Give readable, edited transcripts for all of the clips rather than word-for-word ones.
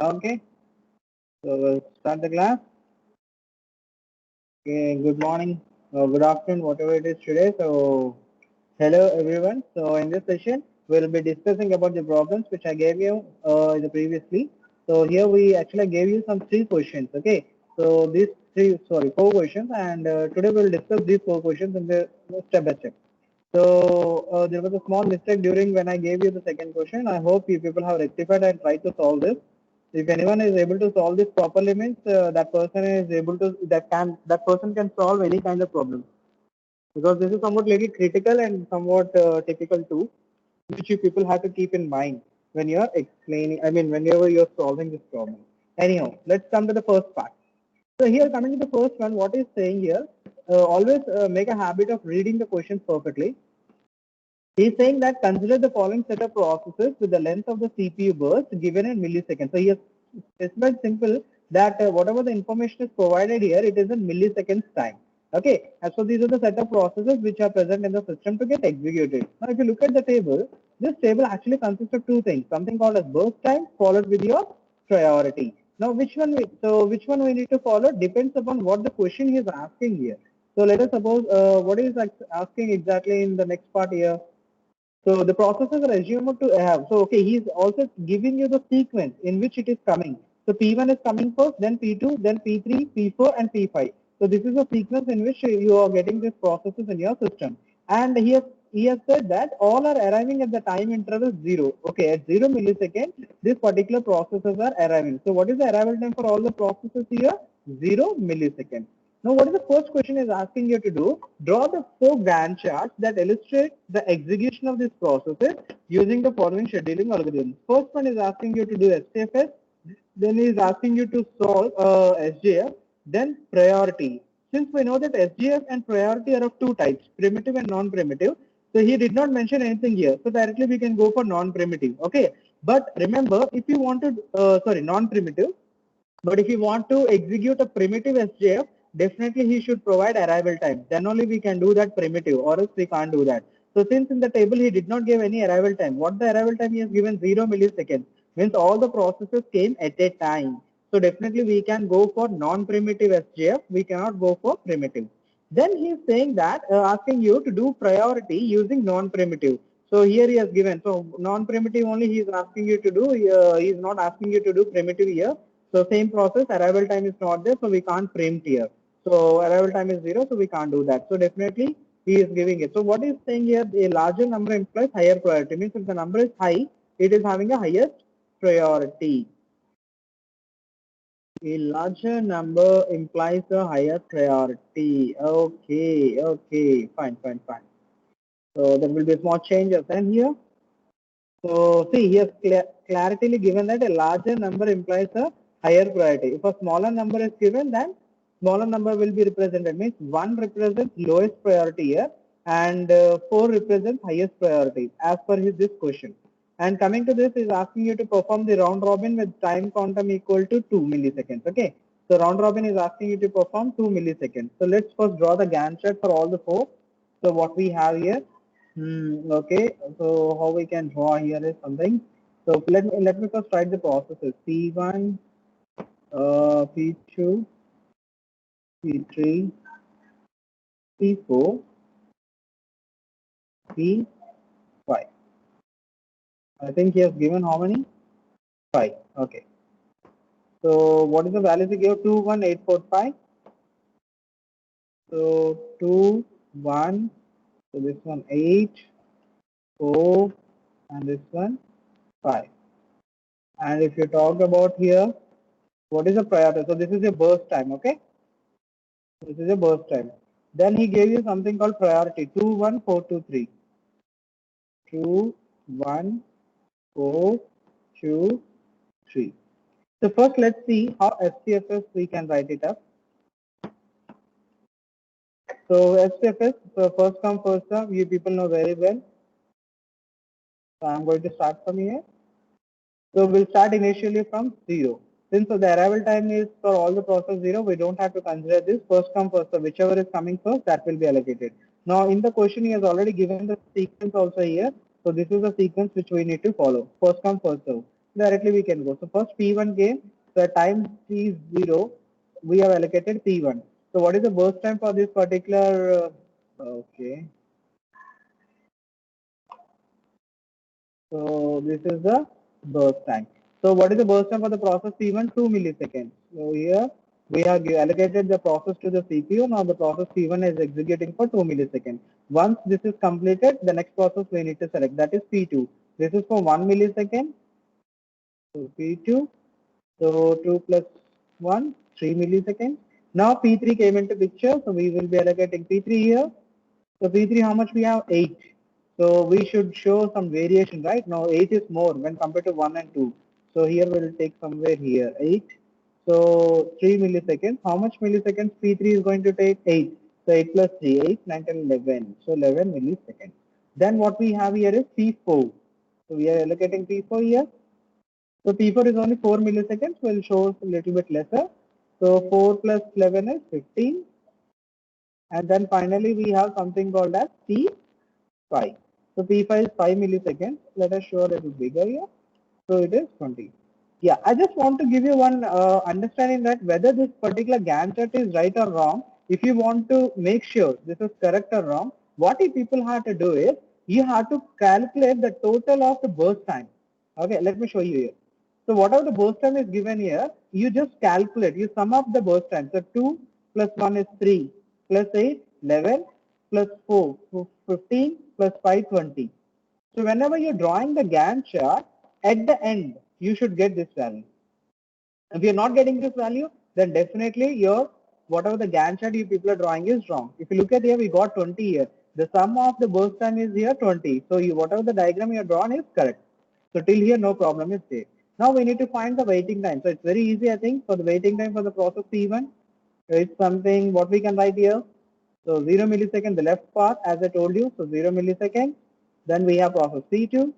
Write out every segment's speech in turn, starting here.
Okay, so we'll start the class. Okay, good morning, good afternoon, whatever it is today. So, hello everyone. So, in this session, we'll be discussing about the problems which I gave you in the previously. So, here we actually gave you some three questions. Okay, so these four questions, and today we'll discuss these four questions in the step by step. So, there was a small mistake during when I gave you the second question. I hope you people have rectified and tried to solve this. If anyone is able to solve this properly, means that person is able to that person can solve any kind of problem, because this is somewhat little critical and somewhat typical too, which you people have to keep in mind when you are explaining. I mean, whenever you are solving this problem. Anyhow, let's come to the first part. So here, coming to the first one, what is saying here? Always make a habit of reading the questions perfectly. He's saying that consider the following set of processes with the length of the CPU burst given in milliseconds. So he has specified simple that whatever the information is provided here, it is in milliseconds time. Okay, and so these are the set of processes which are present in the system to get executed. Now, if you look at the table, this table actually consists of two things: something called as burst time, followed with your priority. Now, which one we need to follow depends upon what the question he is asking here. So let us suppose what is asking exactly in the next part here. So the processes are assumed to have. So okay, he's also giving you the sequence in which it is coming. So P1 is coming first, then P2, then P3, P4, and P5. So this is a sequence in which you are getting these processes in your system. And he has said that all are arriving at the time interval 0. Okay, at 0 millisecond, this particular processes are arriving. So what is the arrival time for all the processes here? 0 millisecond. Now, what is the first question is asking you to do? Draw the four Gantt charts that illustrate the execution of these processes using the following scheduling algorithms. First one is asking you to do STFS, then he is asking you to solve SJF, then priority. Since we know that SJF and priority are of two types, primitive and non-primitive, so he did not mention anything here. So directly we can go for non-primitive. Okay, but remember, if you want to, non-primitive, but if you want to execute a primitive SJF, definitely he should provide arrival time. Then only we can do that primitive, or else we can't do that. So since in the table he did not give any arrival time, what the arrival time he has given 0 milliseconds, means all the processes came at a time. So definitely we can go for non-primitive SJF, we cannot go for primitive. Then he is saying that asking you to do priority using non-primitive. So here he has given, so non-primitive only he is asking you to do, he is not asking you to do primitive here. So same process, arrival time is not there, so we can't print here. So arrival time is 0, so we can't do that. So definitely he is giving it. So what is saying here, a larger number implies higher priority. Means if the number is high, it is having a highest priority. A larger number implies a higher priority. Okay, fine. So there will be small changes then here. So see, he has clarity given that a larger number implies a higher priority. If a smaller number is given, then smaller number will be represented. Means 1 represents lowest priority here, and 4 represents highest priority as per this question. And coming to this is asking you to perform the round robin with time quantum equal to 2 milliseconds. Okay. So round robin is asking you to perform 2 milliseconds. So let's first draw the Gantt chart for all the four. So what we have here. Okay, so how we can draw here is something. So let me first write the processes. P1, P2, P3, P4, P5. I think he has given how many? 5. Okay. So what is the value he gave? 21845. So 2, 1. So this one 8, 4, and this one 5. And if you talk about here, what is the priority? So this is a burst time. Okay. This is a burst time. Then he gave you something called priority 21423. 21423. So first let's see how SPFS we can write it up. So SPFS, so first come first serve, you people know very well. So I'm going to start from here. So we'll start initially from 0. Since the arrival time is for all the process 0, we don't have to consider this. First come first serve, whichever is coming first, that will be allocated. Now in the question he has already given the sequence also here. So this is the sequence which we need to follow. First come first serve. directly we can go. So first P1 came, so at time T0, we have allocated P1. So what is the burst time for this particular, okay. So this is the burst time. So what is the burst time for the process P1? 2 milliseconds. So here we have allocated the process to the CPU. Now the process P1 is executing for 2 milliseconds. Once this is completed, the next process we need to select, that is P2. This is for 1 millisecond. So P2. So 2 plus 1, 3 milliseconds. Now P3 came into picture. So we will be allocating P3 here. So P3, how much we have? 8. So we should show some variation, right? Now 8 is more when compared to 1 and 2. So here we'll take somewhere here 8. So 3 milliseconds. How much milliseconds P3 is going to take? 8. So 8 plus 3, 8, 9, 10, 11. So 11 milliseconds. Then what we have here is P4. So we are allocating P4 here. So P4 is only 4 milliseconds. We'll show a little bit lesser. So 4 plus 11 is 15. And then finally we have something called as P5. So P5 is 5 milliseconds. Let us show a little bigger here. So it is 20. Yeah, I just want to give you one understanding that whether this particular Gantt chart is right or wrong, if you want to make sure this is correct or wrong, what you people have to do is you have to calculate the total of the burst time. Okay, let me show you here. So whatever the burst time is given here, you just calculate, you sum up the burst time. So 2 plus 1 is 3, plus 8, 11, plus 4, 15, plus 5, 20. So whenever you're drawing the Gantt chart, at the end, you should get this value. If you're not getting this value, then definitely your whatever the Gantt chart you people are drawing is wrong. If you look at here, we got 20 here. The sum of the burst time is here 20. So you, whatever the diagram you have drawn is correct. So till here, no problem is there. Now we need to find the waiting time. So it's very easy, I think, for the waiting time for the process P1. It's something what we can write here. So 0 millisecond, the left part, as I told you. So 0 millisecond. Then we have process P2.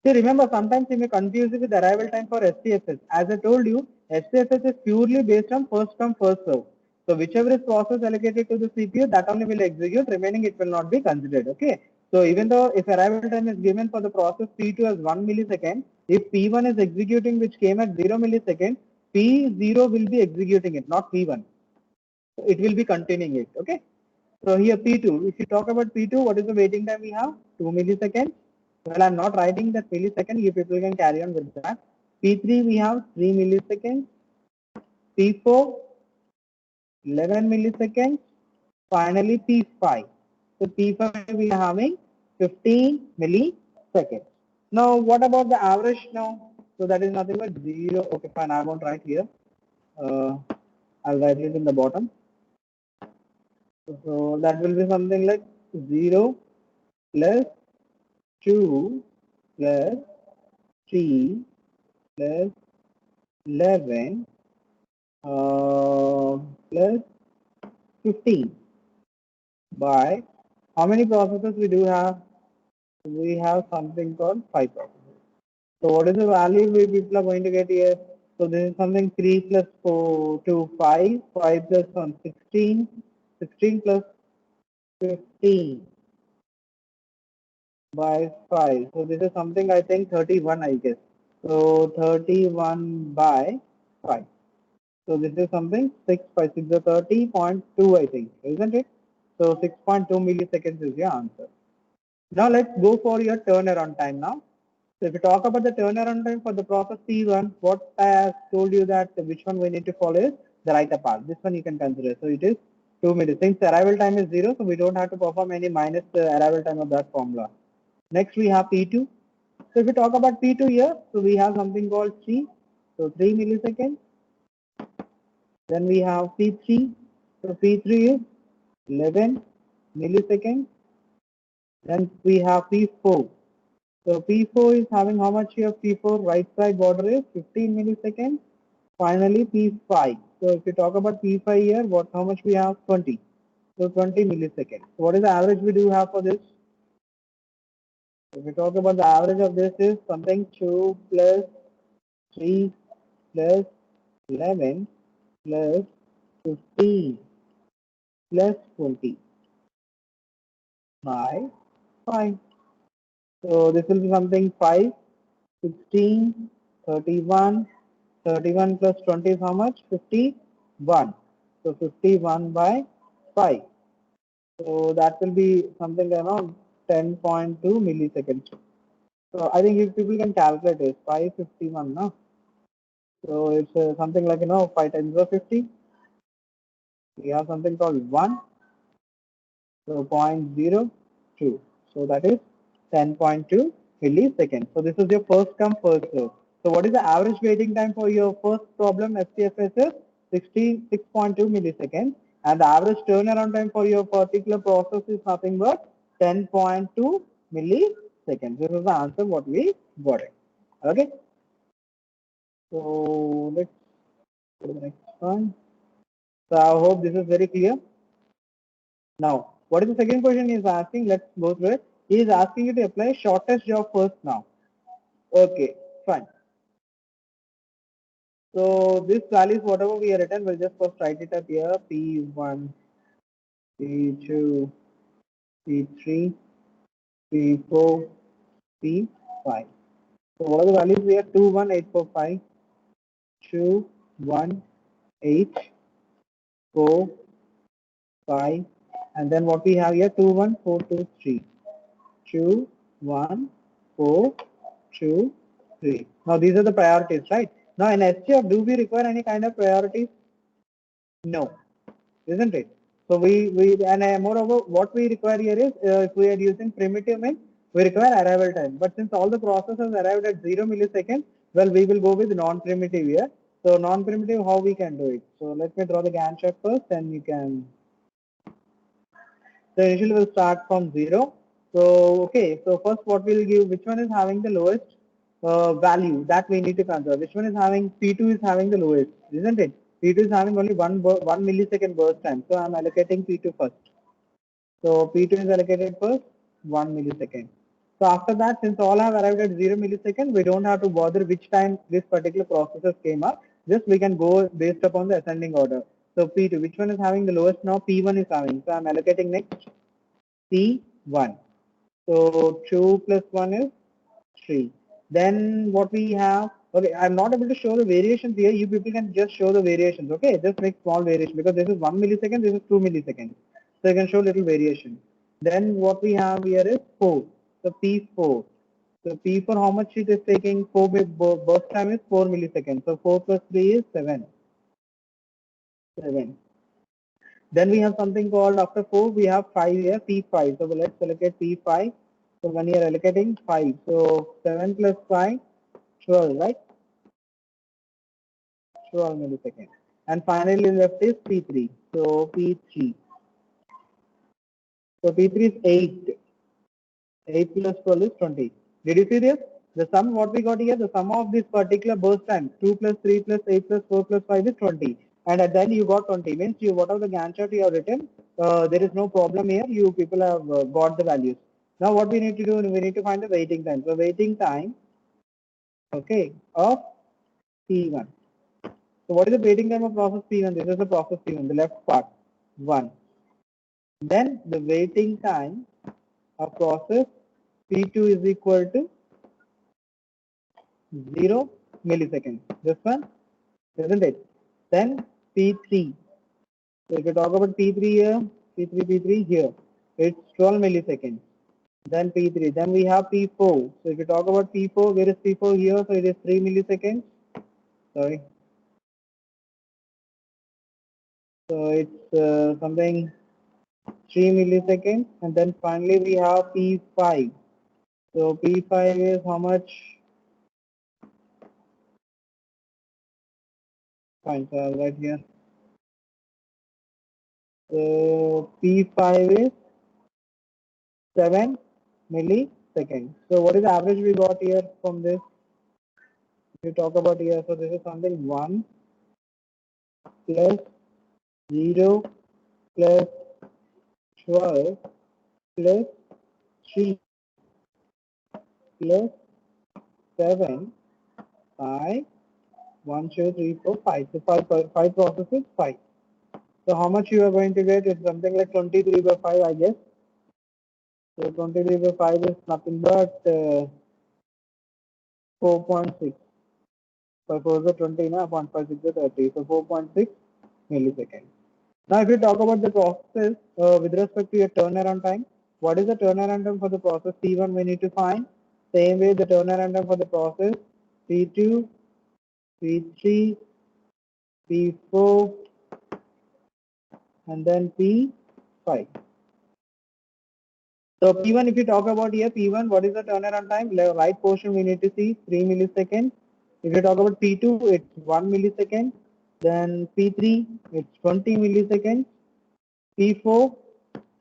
See, remember, sometimes you may confuse it with arrival time for SCFS. As I told you, SCFS is purely based on first come, first serve. So whichever is process allocated to the CPU, that only will execute, remaining it will not be considered. Okay. So even though if arrival time is given for the process P2 as 1 millisecond, if P1 is executing which came at 0 millisecond, P0 will be executing it, not P1. So it will be continuing it. Okay. So here P2, if you talk about P2, what is the waiting time we have? 2 milliseconds. Well, I'm not writing that millisecond. You people can carry on with that. P3, we have 3 milliseconds. P4, 11 milliseconds. Finally, P5. So P5, we are having 15 milliseconds. Now, what about the average now? So that is nothing but 0. Okay, fine. I won't write here. I'll write it in the bottom. So that will be something like 0 plus 2 plus 3 plus 11 plus 15 by how many processes we do have? We have something called 5 processes. So what is the value we people are going to get here? So this is something 3 plus 4 to 5, 5 plus 1, 16, 16 plus 15 by 5. So this is something I think 31 I guess. So 31 by 5. So this is something 6 by 6 is 30.2 I think, isn't it? So 6.2 milliseconds is your answer. Now let's go for your turnaround time now. So if you talk about the turnaround time for the process P1, what I have told you that which one we need to follow is the right part. This one you can consider. So it is 2 minutes. Since arrival time is 0, so we don't have to perform any minus the arrival time of that formula. Next we have P2. So if we talk about P2 here, so we have something called 3. So 3 milliseconds. Then we have P3. So P3 is 11 milliseconds. Then we have P4. So P4 is having how much here? P4 right side border is 15 milliseconds. Finally P5. So if we talk about P5 here, what how much we have? 20. So 20 milliseconds. So what is the average we do have for this? If we talk about the average of this is something 2 plus 3 plus 11 plus 15 plus 20 by 5. So this will be something 5 16, 31, 31 plus 20 is how much? 51. So 51 by 5. So that will be something around 10.2 milliseconds. So I think if people can calculate it, 551, no? So it's something like, 5 times 50. We have something called 1. So 0.02. So that is 10.2 milliseconds. So this is your first come first serve. So what is the average waiting time for your first problem SPSS is 66.2 milliseconds, and the average turnaround time for your particular process is nothing but 10.2 milliseconds. This is the answer what we got it. Okay. So let's go to the next one. So I hope this is very clear. Now, what is the second question he is asking? Let's go through it. He is asking you to apply shortest job first now. Okay, fine. So this values whatever we have written, we'll just first write it up here. P1, P2, P3, P4, P5. So what are the values we have? 2, 1, 8, 4, 5, 2, 1, 8, 4, 5, and then what we have here? 2, 1, 4, 2, 3. 2, 1, 4, 2, 3. Now these are the priorities, right? Now in SGF, do we require any kind of priorities? No, isn't it? So moreover, what we require here is if we are using primitive means we require arrival time. But since all the processes arrived at 0 milliseconds, well, we will go with non-primitive here. So non-primitive, how we can do it? So let me draw the Gantt chart first, and you can. So initially we'll start from 0. So okay, so first what we'll give, which one is having the lowest value that we need to consider. Which one is having, P2 is having the lowest, isn't it? P2 is having only 1 millisecond burst time. So I'm allocating P2 first. So P2 is allocated first, 1 millisecond. So after that, since all have arrived at 0 millisecond, we don't have to bother which time this particular processes came up. Just we can go based upon the ascending order. So P2, which one is having the lowest now? P1 is having. So I'm allocating next P1. So 2 plus 1 is 3. Then what we have, okay, I'm not able to show the variations here. You people can just show the variations, okay? Just make small variation because this is 1 millisecond, this is 2 milliseconds. So you can show little variation. Then what we have here is 4. So P4. So P4, how much it is taking? 4 burst time is 4 milliseconds. So 4 plus 3 is 7. 7. Then we have something called, after 4 we have 5 here, P5. So let's allocate P5. So when you are allocating 5, so 7 plus 5, 12, right? 12 milliseconds. And finally left is P3. So P3. So P3 is 8. 8 plus 12 is 20. Did you see this? The sum what we got here, the sum of this particular burst time, 2 plus 3 plus 8 plus 4 plus 5 is 20. And at the end you got 20. Means you, whatever the Gantt chart you have written, there is no problem here. You people have got the values. Now what we need to do, we need to find the waiting time. So waiting time, okay, of P1. So what is the waiting time of process P1? This is the process P1, the left part, 1. Then the waiting time of process P2 is equal to 0 milliseconds. This one, isn't it? Then P3. So if you talk about P3 here, P3 here, it's 12 milliseconds. Then P3. Then we have P4. So if you talk about P4, where is P4 here? So it is 3 milliseconds. Sorry. So it's something 3 milliseconds. And then finally we have P5. So P5 is how much? Fine, so I'll write here. So P5 is 7 milliseconds. So what is the average we got here from this? We talk about here. So this is something 1 plus 0 plus 12 plus 3 plus 7 by 1, 2, 3, 4, 5. So 5 processes, 5. So how much you are going to get? It's something like 23 by 5, I guess. So 23 by 5 is nothing but 4.6. Suppose the 20 na 0.56 to 30. So 4.6 milliseconds. Now, if you talk about the process with respect to your turnaround time, what is the turnaround time for the process P1 we need to find? Same way the turnaround time for the process P2, P3, P4, and then P5. So P1, if you talk about here, P1, what is the turnaround time? Right portion we need to see 3 milliseconds. If you talk about P2, it's 1 millisecond. Then P3, it's 20 milliseconds. P4,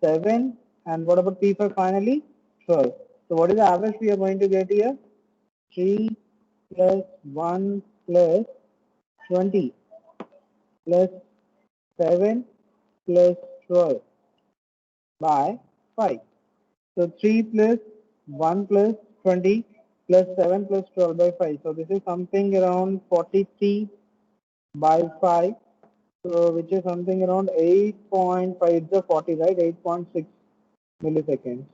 7. And what about P5 finally? 12. So what is the average we are going to get here? 3 plus 1 plus 20 plus 7 plus 12 by 5. So 3 plus 1 plus 20 plus 7 plus 12 by 5. So this is something around 43 by 5. So which is something around 8.5. It's a 40, right? 8.6 milliseconds.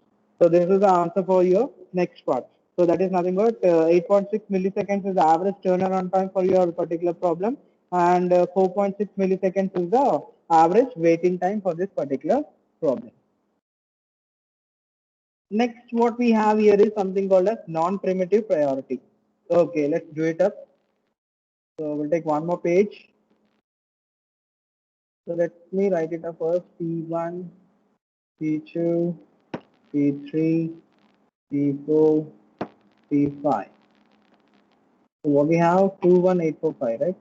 So this is the answer for your next part. So that is nothing but 8.6 milliseconds is the average turnaround time for your particular problem, and 4.6 milliseconds is the average waiting time for this particular problem. Next, what we have here is something called as non-primitive priority. Okay, let's do it up. So we'll take one more page. So let me write it up first. P1, P2, P3, P4, P5. So what we have 21845, right?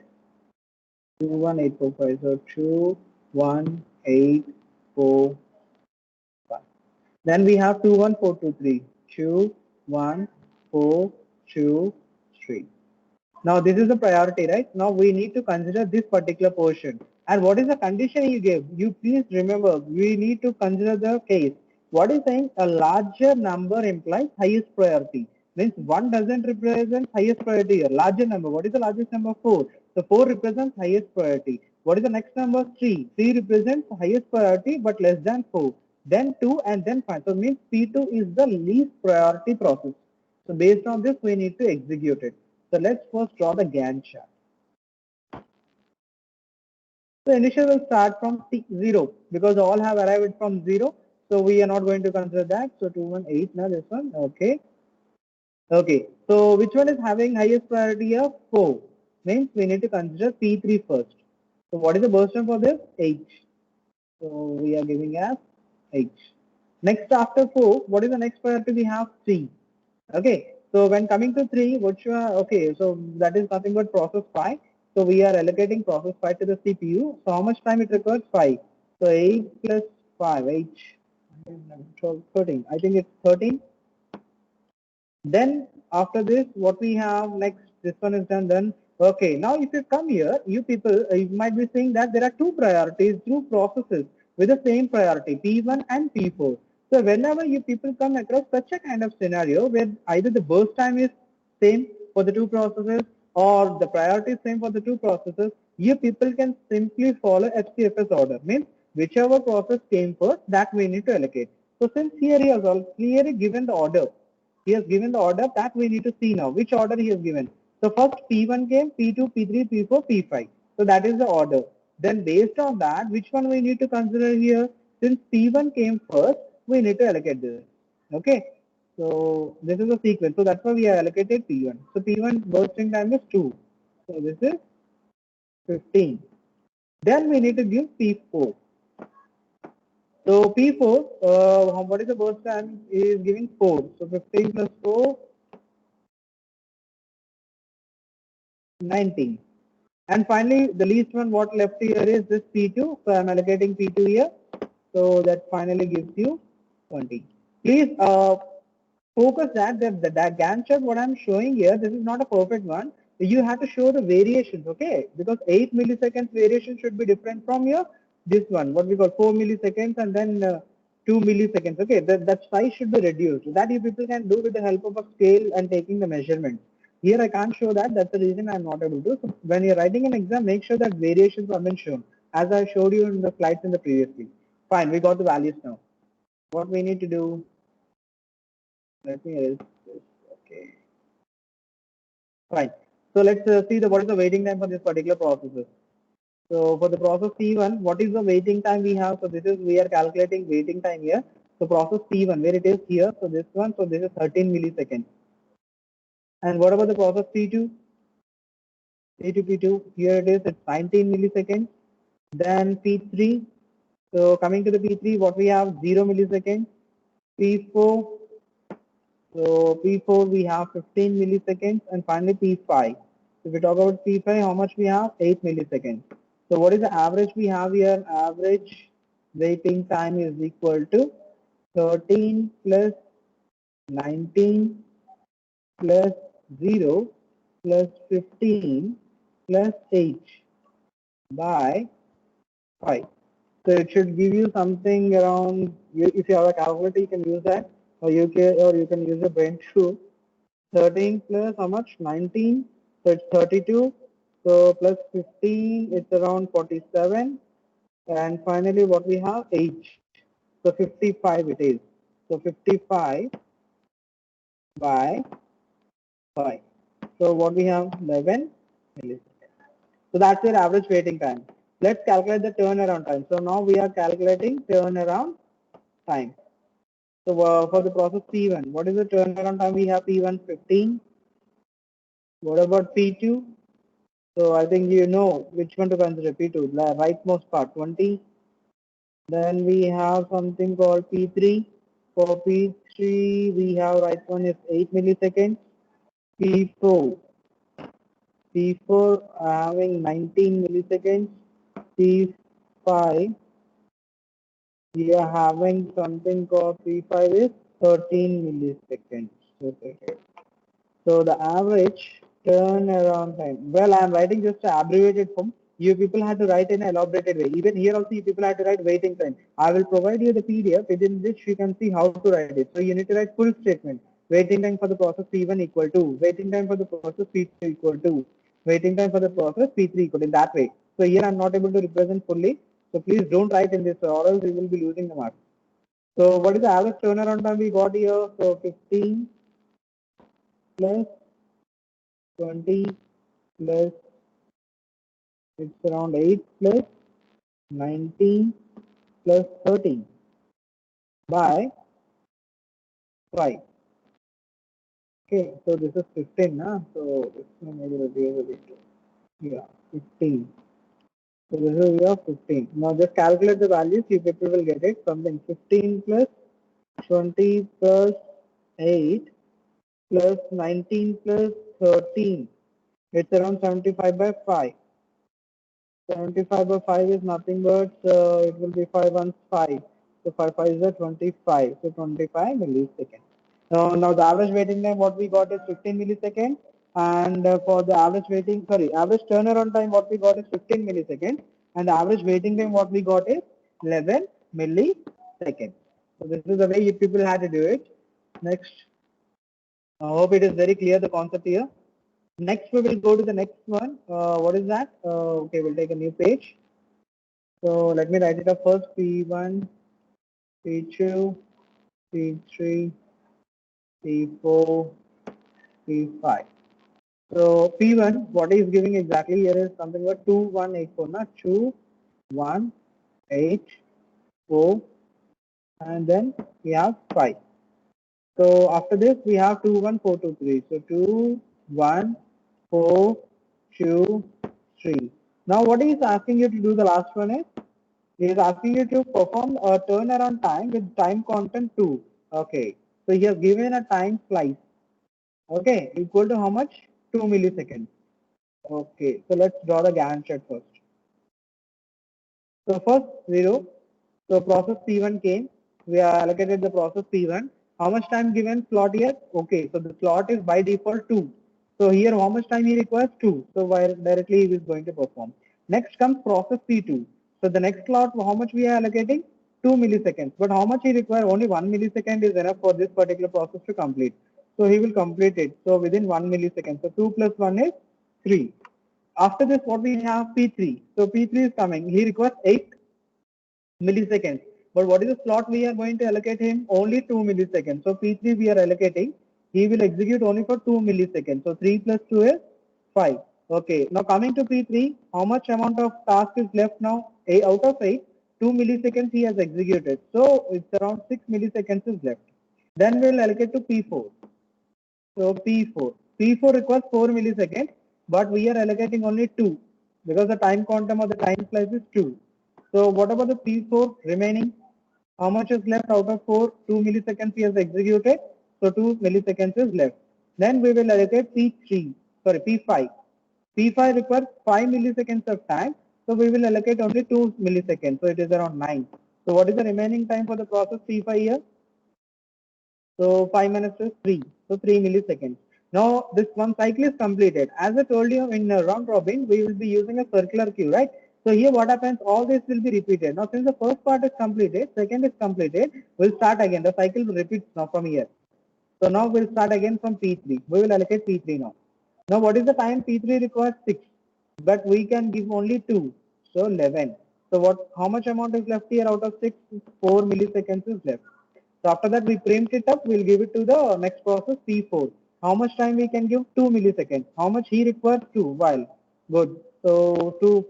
21845. So 21845. Then we have 21423. 21423. Now this is the priority, right? Now we need to consider this particular portion. And what is the condition you gave? You please remember, we need to consider the case. What is saying? A larger number implies highest priority. Means 1 doesn't represent highest priority here. Larger number. What is the largest number? 4. So 4 represents highest priority. What is the next number? 3. 3 represents highest priority but less than 4. Then 2 and then 5. So means P2 is the least priority process. So based on this, we need to execute it. So let's first draw the Gantt chart. So initial will start from 0 because all have arrived from 0. So we are not going to consider that. So 218 now this one. Okay. Okay. So which one is having highest priority here? 4. Means we need to consider P3 first. So what is the burst time for this? H. So we are giving as H. Next after 4, what is the next priority we have? 3. Okay, so when coming to 3, which okay, so that is nothing but process 5. So we are allocating process 5 to the CPU. So how much time it requires? 5. So 8 plus 5, 8, 12, 13. I think it's 13. Then after this, what we have next, this one is done then. Okay, now if you come here, you people, you might be saying that there are two priorities, two processes with the same priority, P1 and P4. So whenever you people come across such a kind of scenario where either the burst time is same for the two processes or the priority is same for the two processes, you people can simply follow HCFS order. Means whichever process came first, that we need to allocate. So since here he has all clearly given the order, he has given the order that we need to see now. Which order he has given? So first P1 came, P2, P3, P4, P5. So that is the order. Then based on that, which one we need to consider here? Since P1 came first, we need to allocate this. Okay. So this is the sequence. So that's why we have allocated P1. So P1 bursting time is 2. So this is 15. Then we need to give P4. So P4, what is the burst time? Is giving 4. So 15 plus 4, 19. And finally, the least one what left here is this P2. So I'm allocating P2 here. So that finally gives you 20. Please focus that the Gantt chart what I'm showing here, this is not a perfect one. You have to show the variations, okay? Because 8 milliseconds variation should be different from your this one, what we call 4 milliseconds and then 2 milliseconds. Okay, that size should be reduced. That you people can do with the help of a scale and taking the measurements. Here I can't show that. That's the reason I'm not able to. So when you're writing an exam, make sure that variations are been shown, as I showed you in the slides in the previously. Fine, we got the values now. What we need to do? Let me erase this. Okay. Fine. So let's see what is the waiting time for this particular process. So for the process P1, what is the waiting time we have? So this is, we are calculating waiting time here. So process P1, where it is here. So this one, so this is 13 milliseconds. And what about the process P2? P2, here it is, it's 19 milliseconds. Then P3, so coming to the P3, what we have, 0 milliseconds. P4, so P4 we have 15 milliseconds, and finally P5. So if we talk about P5, how much we have? 8 milliseconds. So what is the average we have here? Average waiting time is equal to 13 plus 19 plus 0 plus 15 plus 8 by 5. So it should give you something around, if you have a calculator, you can use that, or you can use a brain too. 13 plus how much? 19. So it's 32. So plus 15, it's around 47. And finally, what we have? 8. So 55 it is. So 55 by 5. So what we have? 11 milliseconds. So that's your average waiting time. Let's calculate the turnaround time. So now we are calculating turnaround time. So for the process P1, what is the turnaround time we have? P1 15. What about P2? So I think you know which one to consider. P2, the rightmost part, 20. Then we have something called P3. For P3, we have right one is 8 milliseconds. P4, P4 having 19 milliseconds. P5, we are having something called P5 is 13 milliseconds. Okay. So the average turnaround time. Well, I am writing just an abbreviated form. You people have to write in an elaborated way. Even here also, you people have to write waiting time. I will provide you the PDF within which you can see how to write it. So you need to write full statement. Waiting time for the process P1 equal to. Waiting time for the process P2 equal to. Waiting time for the process P3 equal to. In that way. So here I am not able to represent fully. So please don't write in this or else you will be losing the mark. So what is the average turnaround time we got here? So 15 plus 20 plus, it's around 8 plus 19 plus 13 by 5. Okay, so this is 15, nah? So this one maybe reduce a bit. Yeah, 15. So this is your 15. Now just calculate the values, you people will get it. Something 15 plus 20 plus 8 plus 19 plus 13. It's around 75 by 5. 75 by 5 is nothing but it will be 5 on 5. So 5 is a 25. So 25 milliseconds. Now the average waiting time what we got is 15 milliseconds, and for the average waiting, sorry, average turnaround time what we got is 15 milliseconds, and the average waiting time what we got is 11 milliseconds. So this is the way you people had to do it. Next, I hope it is very clear the concept here. Next, we will go to the next one. What is that? Okay, we'll take a new page. So let me write it up first. P1, P2, P3, P4, P5. So P1, what is giving exactly here is something about 2184, not 2184, and then we have 5. So after this, we have 21423. So 21423. Now what he is asking you to do, the last one is, he is asking you to perform a turnaround time with time constant 2. Okay. So he has given a time slice. Okay. Equal to how much? 2 milliseconds. Okay. So let's draw the Gantt chart first. So first 0. So process P1 came. We are allocated the process P1. How much time given slot here? Okay. So the slot is by default 2. So here how much time he requires? 2. So directly he is going to perform. Next comes process P2. So the next slot, how much we are allocating? 2 milliseconds. But how much he requires? Only 1 millisecond is enough for this particular process to complete. So he will complete it. So within 1 millisecond. So 2 plus 1 is 3. After this, what we have? P3. So P3 is coming. He requires 8 milliseconds. But what is the slot we are going to allocate him? Only 2 milliseconds. So P3 we are allocating he will execute only for 2 milliseconds. So 3 plus 2 is 5. Okay, now coming to P3, how much amount of task is left now? Out of 8, 2 milliseconds he has executed. So it's around 6 milliseconds is left. Then we'll allocate to P4. So P4. P4 requires 4 milliseconds, but we are allocating only 2 because the time quantum of the time slice is 2. So what about the P4 remaining? How much is left out of 4? 2 milliseconds he has executed. So 2 milliseconds is left. Then we will allocate P5. P5 requires 5 milliseconds of time. So we will allocate only 2 milliseconds. So it is around 9. So what is the remaining time for the process P5 here? So 5 minutes is 3. So 3 milliseconds. Now this one cycle is completed. As I told you in round robin, we will be using a circular queue, right? So here what happens, all this will be repeated. Now since the first part is completed, second is completed, we'll start again. The cycle repeats now from here. So now we'll start again from P3. We will allocate P3 now. Now what is the time? P3 requires 6, but we can give only 2. So 11. So how much amount is left here out of 6? 4 milliseconds is left. So after that we print it up, we'll give it to the next process P4. How much time we can give? 2 milliseconds. How much he requires? 2 while. Good. So 2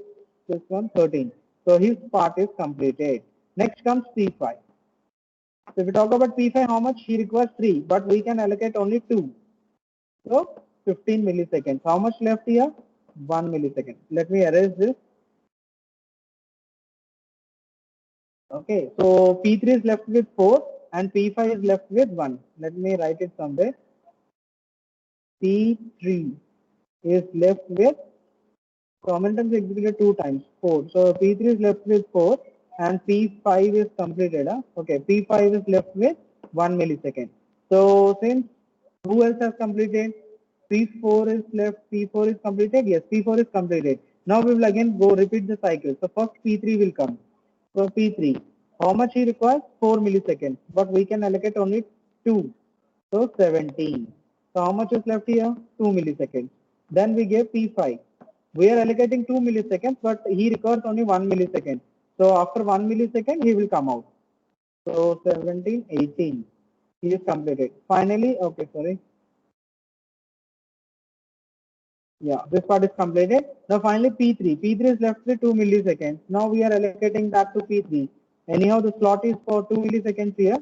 plus 1, 13. So his part is completed. Next comes P5. So if we talk about P5, how much he requires? 3, but we can allocate only 2. So 15 milliseconds. How much left here? 1 millisecond. Let me erase this. Okay, so P3 is left with 4 and P5 is left with 1. Let me write it somewhere. P3 is left with, momentum is executed 2 times, 4. So P3 is left with 4 and P5 is completed. Okay, P5 is left with 1 millisecond. So since who else has completed? P4 is left, P4 is completed. Yes, P4 is completed. Now we will again go repeat the cycle. So first P3 will come. So P3, how much he requires? 4 milliseconds, but we can allocate only 2. So 17. So how much is left here? 2 milliseconds. Then we give P5. We are allocating 2 milliseconds, but he requires only 1 millisecond. So after 1 millisecond, he will come out. So 17, 18. He is completed. Finally, okay, sorry. Yeah, this part is completed. Now finally P3. P3 is left with 2 milliseconds. Now we are allocating that to P3. Anyhow, the slot is for 2 milliseconds here.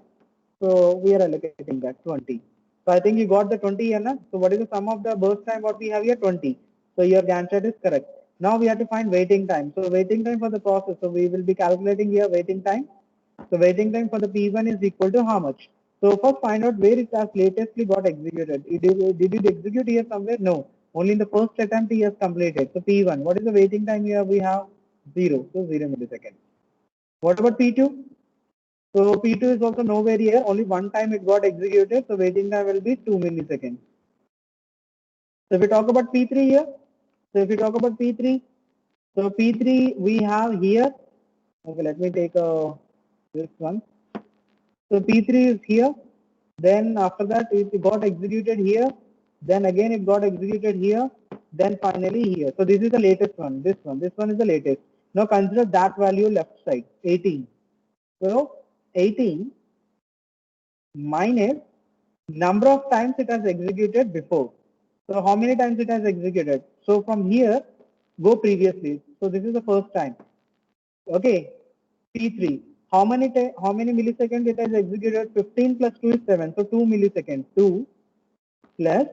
So we are allocating that 20. So I think you got the 20 here now. So what is the sum of the burst time what we have here? 20. So your Gantt chart is correct. Now we have to find waiting time. So waiting time for the process. So we will be calculating here waiting time. So waiting time for the P1 is equal to how much? So first find out where it has latestly got executed. Did it execute here somewhere? No. Only in the first attempt he has completed. So P1, what is the waiting time here? We have 0. So 0 milliseconds. What about P2? So P2 is also nowhere here. Only one time it got executed. So waiting time will be 2 milliseconds. So if we talk about P3 here. So if we talk about P3. So P3 we have here. Okay, let me take this one. So P3 is here. Then after that it got executed here. Then again it got executed here. Then finally here. So this is the latest one. This one is the latest. Now consider that value left side 18. So 18 minus number of times it has executed before. So how many times it has executed? So from here go previously. So this is the first time. Okay, P3. How many milliseconds it has executed? 15 plus 2 is 7. So 2 milliseconds. 2 plus,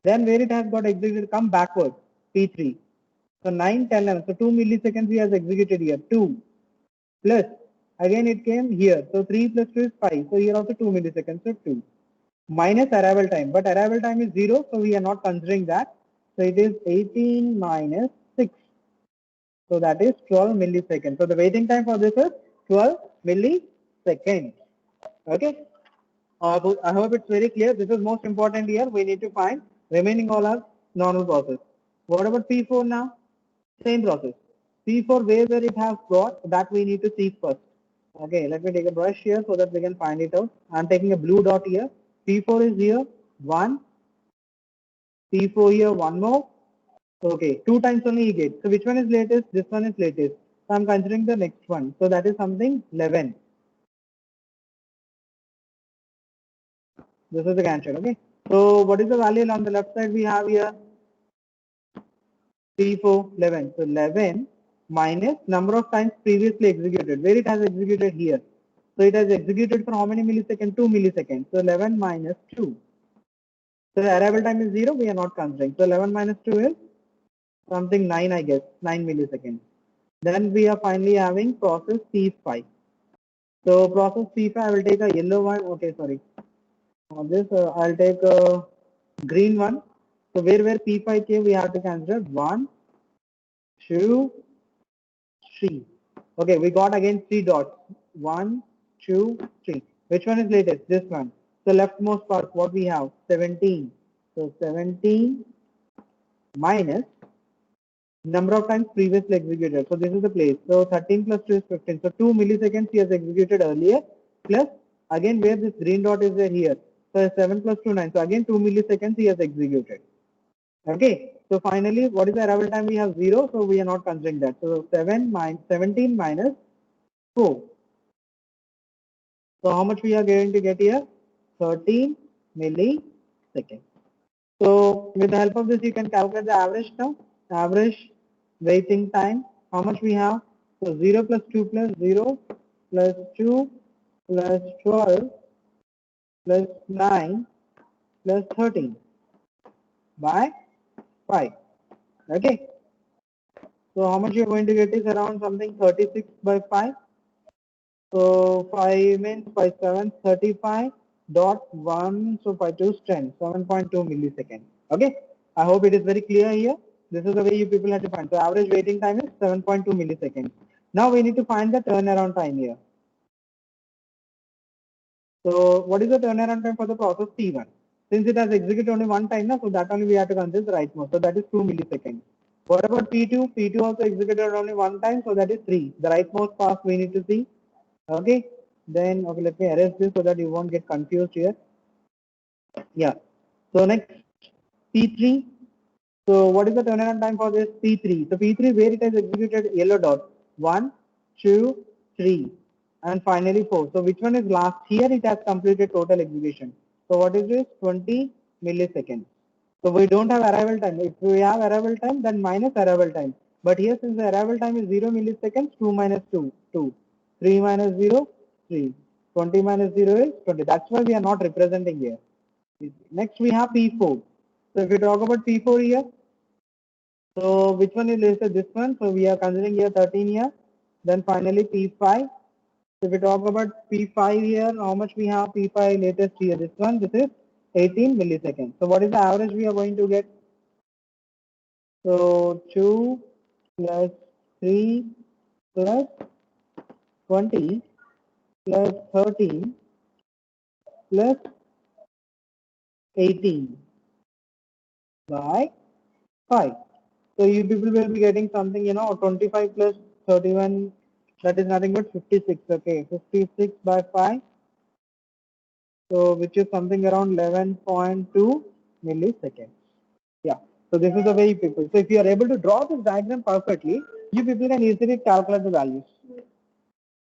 then where it has got executed, come backwards. P3. So 9, 10, 11. So 2 milliseconds he has executed here. 2 plus, again it came here. So 3 plus 2 is 5. So here also 2 milliseconds. So 2 minus arrival time. But arrival time is 0. So we are not considering that. So it is 18 minus 6. So that is 12 milliseconds. So the waiting time for this is 12 milliseconds. Okay. I hope it's very clear. This is most important here. We need to find remaining all are normal process. What about P4 now? Same process. P4 where it has got that we need to see first. Okay, let me take a brush here so that we can find it out. I'm taking a blue dot here. P4 is here. 1. P4 here. 1 more. Okay, 2 times only he gets. So which one is latest? This one is latest. So I'm considering the next one. So that is something 11. This is the Gantt chart. Okay. So what is the value on the left side we have here? 3, 4, 11. So 11 minus number of times previously executed. Where it has executed here. So it has executed for how many milliseconds? 2 milliseconds. So 11 minus 2. So the arrival time is 0. We are not considering. So 11 minus 2 is something 9, I guess. 9 milliseconds. Then we are finally having process P5. So process P5, I will take a yellow one. Okay, sorry. On this, I'll take a green one. So where P5 came, we have to consider 1, 2, 3. Okay, we got again 3 dots. 1, 2, 3. Which one is latest? This one. So leftmost part, what we have? 17. So 17 minus number of times previously executed. So this is the place. So 13 plus 2 is 15. So 2 milliseconds he has executed earlier, plus again where this green dot is there here. So 7 plus 2, 9. So again 2 milliseconds he has executed. Okay. So finally, what is the arrival time? We have 0. So we are not considering that. So 17 minus 4. So how much we are going to get here? 13 milliseconds. So with the help of this, you can calculate the average now. Average waiting time. How much we have? So 0 plus 2 plus 0 plus 2 plus 12 plus 9 plus 13 by 5. Okay. So how much you're going to get is around something 36 by 5. So 5 means 5 7 35 dot 1. So 5 2 is 10. 7.2 milliseconds. Okay. I hope it is very clear here. This is the way you people have to find. So average waiting time is 7.2 milliseconds. Now we need to find the turnaround time here. So what is the turnaround time for the process T1? Since it has executed only one time, so that only we have to consider the rightmost. So that is 2 milliseconds. What about P2? P2 also executed only one time, so that is 3. The rightmost path we need to see. Okay. Then okay, let me erase this so that you won't get confused here. Yeah. So next P3. So what is the turnaround time for this P3? So P3 where it has executed yellow dot. 1, 2, 3 and finally 4. So which one is last? Here it has completed total execution. So what is this? 20 milliseconds. So we don't have arrival time. If we have arrival time, then minus arrival time. But here since the arrival time is 0 milliseconds, 2 minus 2, 2. 3 minus 0, 3. 20 minus 0 is 20. That's why we are not representing here. Next we have P4. So if we talk about P4 here, so which one is listed? This one. So we are considering here 13 here. Then finally P5. So if we talk about P5 here, how much we have P5 latest here? This one. This is 18 milliseconds. So what is the average we are going to get? So 2 plus 3 plus 20 plus 13 plus 18 by 5. So you people will be getting something, 25 plus 31, that is nothing but 56. Okay, 56 by 5. So which is something around 11.2 milliseconds. Yeah. So this is the way people. So if you are able to draw this diagram perfectly, you people can easily calculate the values.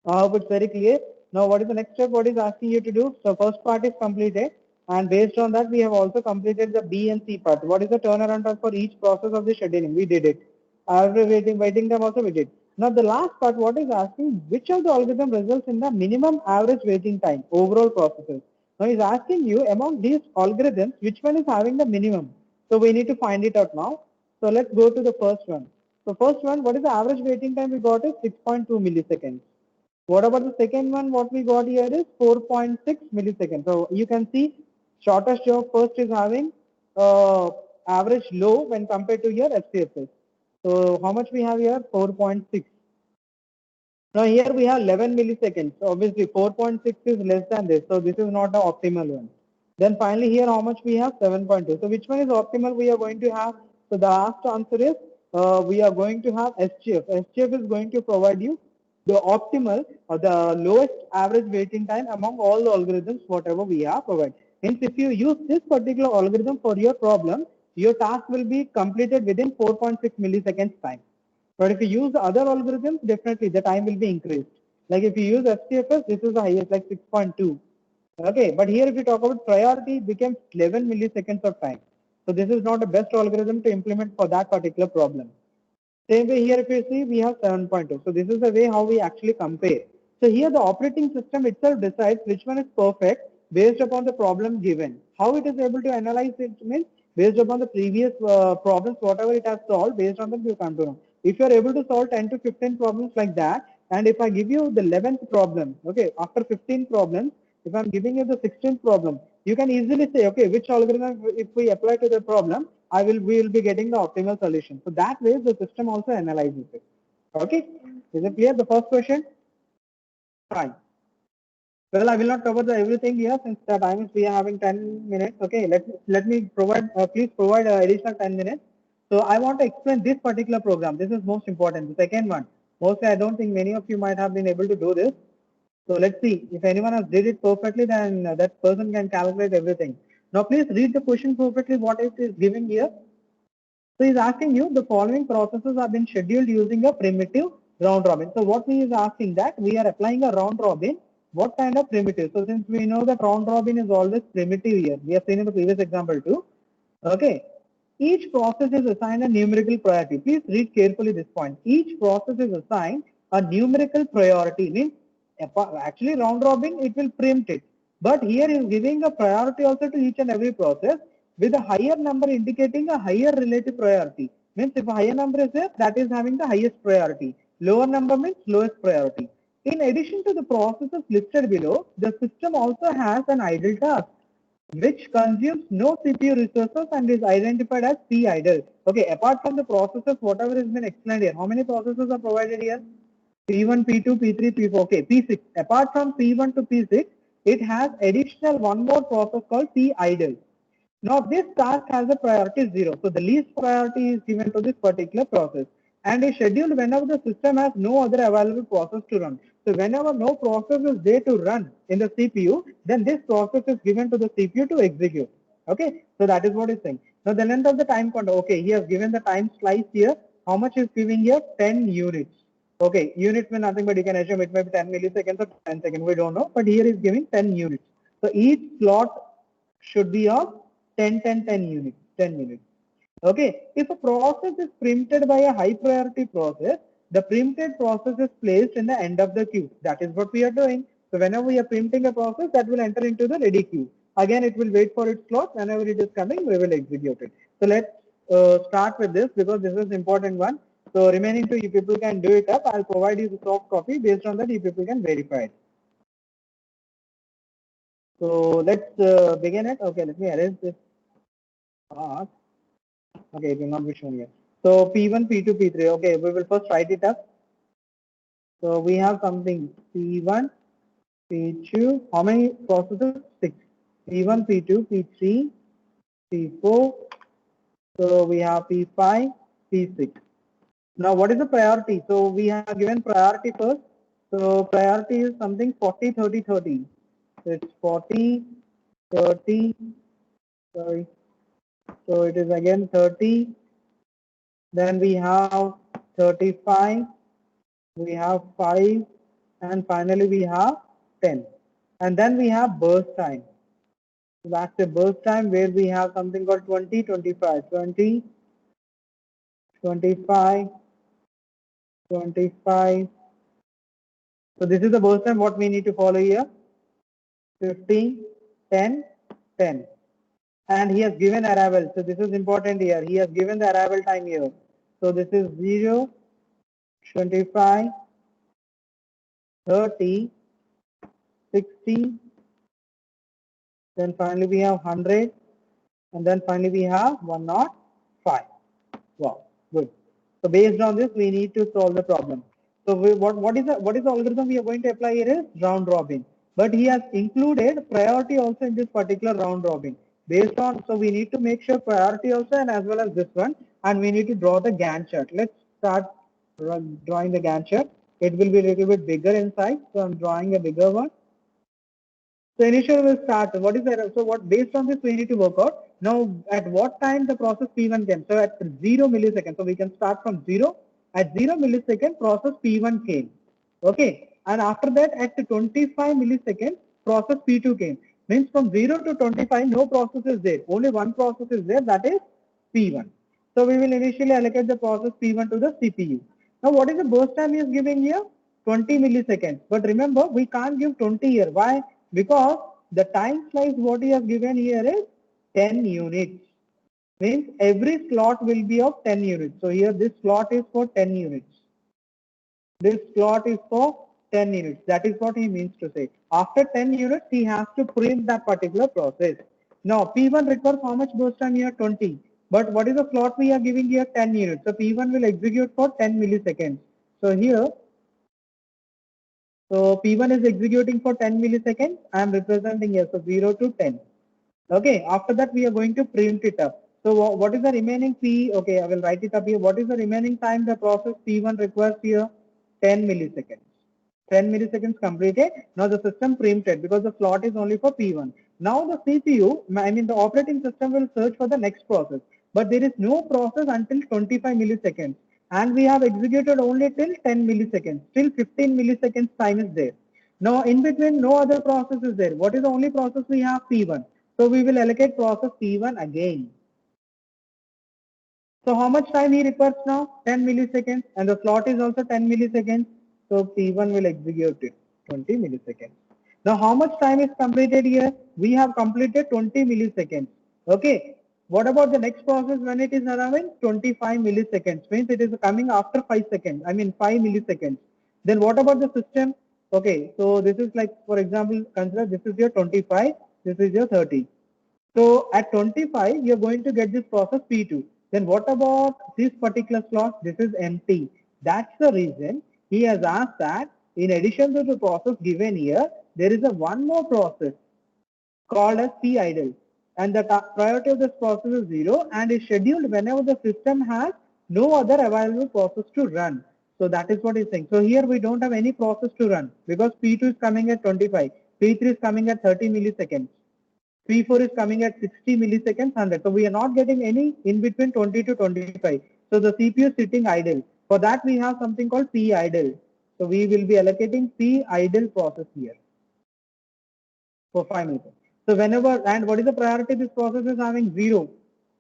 I hope it's very clear. Now, what is the next step? What is asking you to do? So first part is completed, and based on that, we have also completed the B and C part. What is the turnaround time for each process of the scheduling? We did it. Average waiting time also we did. Now, the last part, what is asking? Which of the algorithm results in the minimum average waiting time overall processes? Now, he's asking you among these algorithms, which one is having the minimum? So we need to find it out now. So let's go to the first one. So first one, what is the average waiting time we got is 6.2 milliseconds. What about the second one? What we got here is 4.6 milliseconds. So you can see shortest job first is having average low when compared to your FCFS. So how much we have here? 4.6. Now here we have 11 milliseconds. So obviously 4.6 is less than this. So this is not the optimal one. Then finally here how much we have? 7.2. So which one is optimal we are going to have? So the last answer is we are going to have SGF. SGF is going to provide you the optimal or the lowest average waiting time among all the algorithms whatever we are provided. Hence if you use this particular algorithm for your problem, your task will be completed within 4.6 milliseconds time. But if you use the other algorithms, definitely the time will be increased. Like if you use FCFS, this is the highest, like 6.2. Okay, but here if you talk about priority, it becomes 11 milliseconds of time. So this is not the best algorithm to implement for that particular problem. Same way here if you see we have 7.2. So this is the way how we actually compare. So here the operating system itself decides which one is perfect based upon the problem given. How it is able to analyze it means based upon the previous problems, whatever it has solved, based on that you come to know. If you are able to solve 10 to 15 problems like that, and if I give you the 11th problem, okay, after 15 problems, if I'm giving you the 16th problem, you can easily say, okay, which algorithm if we apply to the problem, we will be getting the optimal solution. So that way the system also analyzes it. Okay, is it clear? The first question? Fine. Well, I will not cover the everything here since the time is we are having 10 minutes. Okay, let me provide, please provide additional 10 minutes. So I want to explain this particular program. This is most important. The second one, mostly I don't think many of you might have been able to do this. So let's see if anyone has did it perfectly, then that person can calculate everything. Now please read the question perfectly what it is giving here. So he's asking you the following processes have been scheduled using a primitive round robin. So what he is asking that we are applying a round robin. What kind of primitive? So since we know that round robin is always primitive here, we have seen in the previous example too. Okay. Each process is assigned a numerical priority. Please read carefully this point. Each process is assigned a numerical priority. Means actually round robin it will preempt it. But here is giving a priority also to each and every process with a higher number indicating a higher relative priority. Means if a higher number is there, that is having the highest priority. Lower number means lowest priority. In addition to the processes listed below, the system also has an idle task which consumes no CPU resources and is identified as P idle. Okay, apart from the processes, whatever has been explained here, how many processes are provided here? P1, P2, P3, P4, okay, P6. Apart from P1 to P6, it has additional one more process called P idle. Now this task has a priority 0. So the least priority is given to this particular process and is scheduled whenever the system has no other available process to run. So whenever no process is there to run in the CPU, then this process is given to the CPU to execute. Okay, so that is what it's saying. Now the length of the time quantum, okay, he has given the time slice here. How much is giving here? 10 units. Okay, units mean nothing but you can assume it may be 10 milliseconds or 10 seconds, we don't know, but here is giving 10 units. So each slot should be of 10, 10, 10 units, 10 units. Okay, if a process is preempted by a high priority process, the preempted process is placed in the end of the queue. That is what we are doing. So whenever we are preempting a process, that will enter into the ready queue. Again, it will wait for its slot. Whenever it is coming, we will execute it. So let's start with this because this is important one. So remaining two, you people can do it up. I'll provide you the soft copy. Based on that, you people can verify it. So let's begin it. Okay, let me arrange this part. Okay, it will not be shown here. So P1, P2, P3. Okay, we will first write it up. So we have something P1, P2. How many processes? 6. P1, P2, P3, P4. So we have P5, P6. Now what is the priority? So we have given priority first. So priority is something 40, 30, 30. So it's 40, 30, sorry. So it is again 30. Then we have 35. We have 5, and finally we have 10. And then we have burst time. So that's the burst time where we have something called 20, 25, 20, 25, 25. So this is the burst time what we need to follow here. 15, 10, 10. And he has given arrival. So this is important here. He has given the arrival time here. So this is 0, 25, 30, 60, then finally we have 100, and then finally we have 105. Wow, good. So based on this, we need to solve the problem. So what is the algorithm we are going to apply here is round robin. But he has included priority also in this particular round robin. Based on, so we need to make sure priority also and as well as this one, and we need to draw the Gantt chart. Let's start drawing the Gantt chart. It will be a little bit bigger in size, so I'm drawing a bigger one. So initially we'll start. What is that? So what based on this we need to work out. Now at what time the process P1 came? So at 0 milliseconds. So we can start from 0. At 0 millisecond process P1 came. Okay. And after that at 25 milliseconds process P2 came. Means from 0 to 25, no process is there. Only one process is there, that is P1. So we will initially allocate the process P1 to the CPU. Now what is the burst time he is giving here? 20 milliseconds. But remember, we can't give 20 here. Why? Because the time slice what he has given here is 10 units. Means every slot will be of 10 units. So here this slot is for 10 units. This slot is for 10 units. That is what he means to say. After 10 units, he has to print that particular process. Now, P1 requires how much burst time here? 20. But what is the slot we are giving here? 10 units. So P1 will execute for 10 milliseconds. So here, so P1 is executing for 10 milliseconds. I am representing here, so 0 to 10. Okay, after that we are going to print it up. So what is the remaining P? Okay, I will write it up here. What is the remaining time the process P1 requires here? 10 milliseconds. 10 milliseconds completed. Now the system printed because the slot is only for P1. Now the CPU, I mean the operating system will search for the next process. But there is no process until 25 milliseconds. And we have executed only till 10 milliseconds. Still 15 milliseconds time is there. Now in between no other process is there. What is the only process we have? P1. So we will allocate process P1 again. So how much time he requires now? 10 milliseconds, and the slot is also 10 milliseconds. So P1 will execute it 20 milliseconds. Now how much time is completed here? We have completed 20 milliseconds. Okay. What about the next process when it is arriving? 25 milliseconds. Means it is coming after 5 seconds. I mean 5 milliseconds. Then what about the system? Okay. So this is like, for example, consider this is your 25. This is your 30. So at 25, you're going to get this process P2. Then what about this particular slot? This is empty. That's the reason he has asked that in addition to the process given here, there is a one more process called as P idle. And the priority of this process is 0 and is scheduled whenever the system has no other available process to run. So that is what he's saying. So here we don't have any process to run because P2 is coming at 25, P3 is coming at 30 milliseconds. P4 is coming at 60 milliseconds, 100. So we are not getting any in between 20 to 25. So the CPU is sitting idle. For that we have something called P idle. So we will be allocating P idle process here for 5 milliseconds. So whenever, and what is the priority this process is having? 0.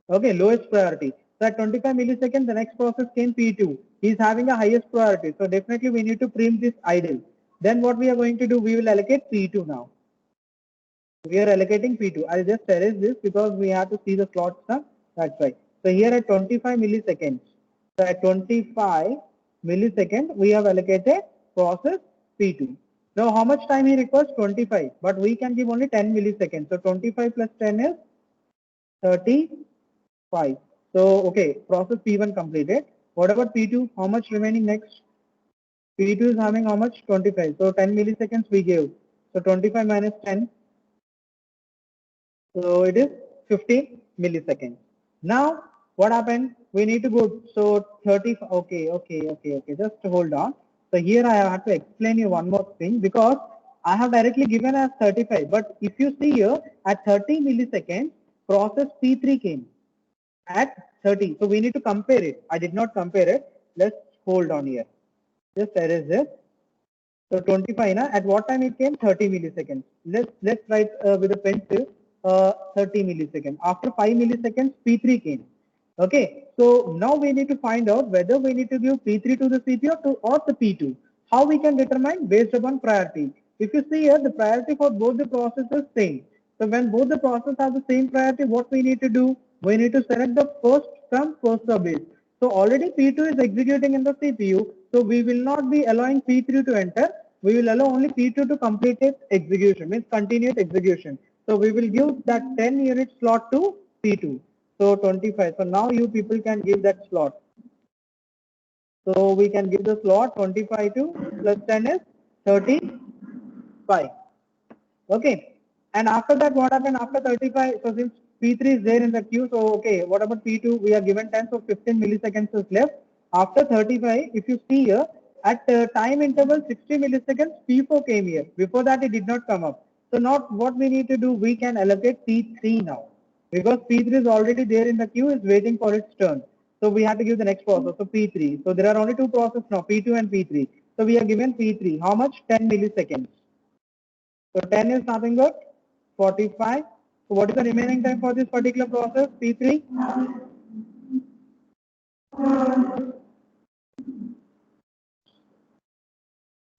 Okay, lowest priority. So at 25 milliseconds, the next process came P2. He is having a highest priority. So definitely we need to preempt this idle. Then what we are going to do, we will allocate P2 now. We are allocating P2. I'll just erase this because we have to see the slots now. That's right. So here at 25 milliseconds. So at 25 milliseconds, we have allocated process P2. Now how much time he requires? 25. But we can give only 10 milliseconds. So 25 plus 10 is 35. So okay, process P1 completed. What about P2? How much remaining next? P2 is having how much? 25. So 10 milliseconds we gave. So 25 minus 10. So it is 15 milliseconds. Now what happened? We need to go. So 30. Okay. Just hold on. So here I have to explain you one more thing because I have directly given as 35. But if you see here at 30 milliseconds, process P3 came at 30. So we need to compare it. I did not compare it. Let's hold on here. Just erase this. So 25 na, at what time it came? 30 milliseconds. Let's write with a pencil 30 milliseconds. After 5 milliseconds, P3 came. Okay, so now we need to find out whether we need to give P3 to the CPU or the P2. How we can determine? Based upon priority. If you see here, the priority for both the processes same. So when both the processes have the same priority, what we need to do? We need to select the first come, first serve base. So already P2 is executing in the CPU. So we will not be allowing P3 to enter. We will allow only P2 to complete its execution, means continuous execution. So we will give that 10 unit slot to P2. So 25. So now you people can give that slot. So we can give the slot 25 to plus 10 is 35. Okay. And after that, what happened after 35? So since P3 is there in the queue, so okay, what about P2? We are given 10, so 15 milliseconds is left. After 35, if you see here, at time interval 60 milliseconds, P4 came here. Before that, it did not come up. So not what we need to do, we can allocate P3 now. Because P3 is already there in the queue, is waiting for its turn. So we have to give the next process, so P3. So there are only two processes now, P2 and P3. So we are given P3. How much? 10 milliseconds. So 10 is nothing but 45. So what is the remaining time for this particular process? P3.